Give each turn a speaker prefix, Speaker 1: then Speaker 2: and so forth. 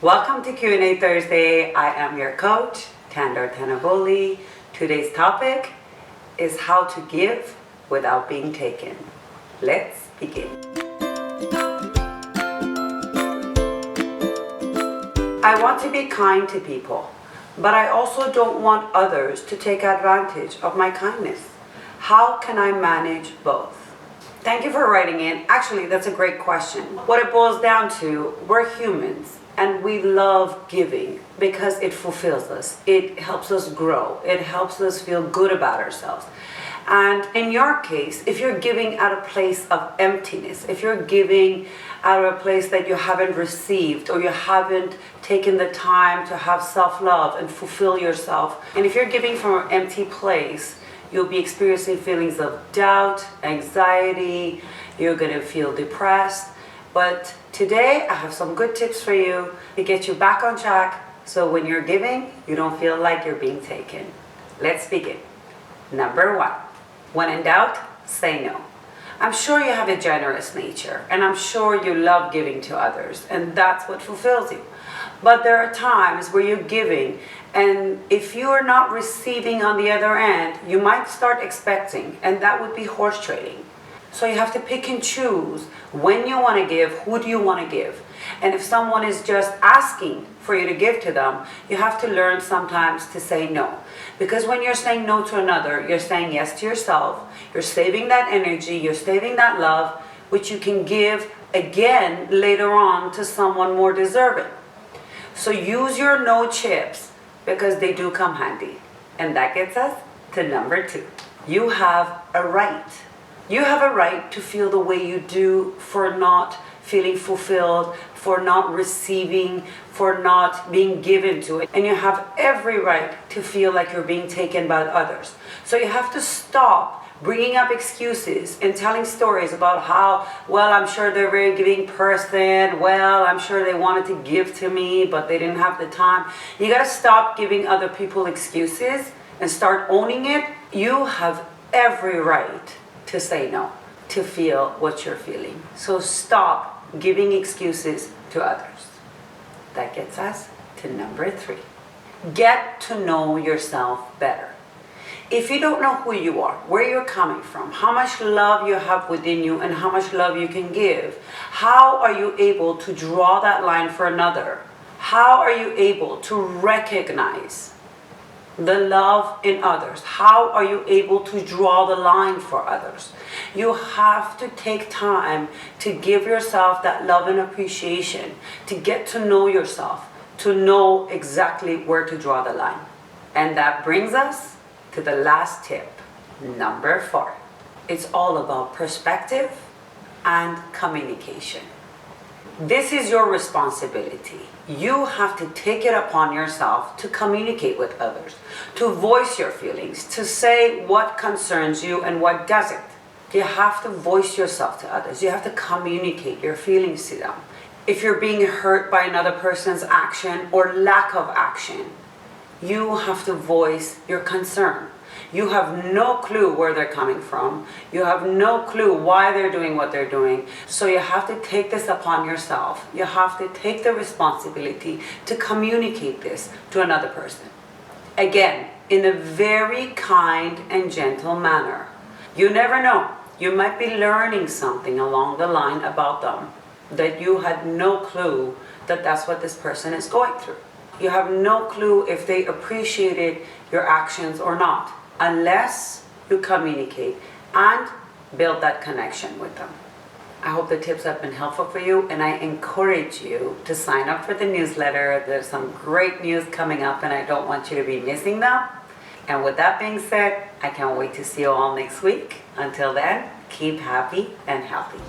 Speaker 1: Welcome to Q&A Thursday. I am your coach, Tandar. Today's topic is how to give without being taken. Let's begin. I want to be kind to people, but I also don't want others to take advantage of my kindness. How can I manage both? Thank you for writing in. Actually, that's a great question. What it boils down to, we're humans and we love giving because it fulfills us. It helps us grow. It helps us feel good about ourselves. And in your case, if you're giving out of a place of emptiness, if you're giving out of a place that you haven't received or you haven't taken the time to have self-love and fulfill yourself, and if you're giving from an empty place, you'll be experiencing feelings of doubt, anxiety, you're going to feel depressed. But today I have some good tips for you to get you back on track so when you're giving, you don't feel like you're being taken. Let's begin. Number 1, when in doubt, say no. I'm sure you have a generous nature and I'm sure you love giving to others and that's what fulfills you. But there are times where you're giving and if you are not receiving on the other end, you might start expecting, and that would be horse trading. So you have to pick and choose when you want to give, who do you want to give. And if someone is just asking for you to give to them, you have to learn sometimes to say no. Because when you're saying no to another, you're saying yes to yourself, you're saving that energy, you're saving that love, which you can give again later on to someone more deserving. So use your no chips because they do come handy. And that gets us to number 2. You have a right. You have a right to feel the way you do for not feeling fulfilled, for not receiving, for not being given to it. And you have every right to feel like you're being taken by others. So you have to stop bringing up excuses and telling stories about how, well, I'm sure they're a very giving person. Well, I'm sure they wanted to give to me, but they didn't have the time. You got to stop giving other people excuses and start owning it. You have every right to say no, to feel what you're feeling. So stop giving excuses to others. That gets us to number 3. Get to know yourself better. If you don't know who you are, where you're coming from, how much love you have within you and how much love you can give, how are you able to draw that line for another? How are you able to recognize the love in others? How are you able to draw the line for others? You have to take time to give yourself that love and appreciation, to get to know yourself, to know exactly where to draw the line. And that brings us to the last tip, number 4. It's all about perspective and communication. This is your responsibility. You have to take it upon yourself to communicate with others, to voice your feelings, to say what concerns you and what doesn't. You have to voice yourself to others. You have to communicate your feelings to them. If you're being hurt by another person's action or lack of action, you have to voice your concern. You have no clue where they're coming from. You have no clue why they're doing what they're doing. So you have to take this upon yourself. You have to take the responsibility to communicate this to another person. Again, in a very kind and gentle manner. You never know. You might be learning something along the line about them that you had no clue that that's what this person is going through. You have no clue if they appreciated your actions or not, unless you communicate and build that connection with them. I hope the tips have been helpful for you, and I encourage you to sign up for the newsletter. There's some great news coming up, and I don't want you to be missing them. And with that being said, I can't wait to see you all next week. Until then, keep happy and healthy.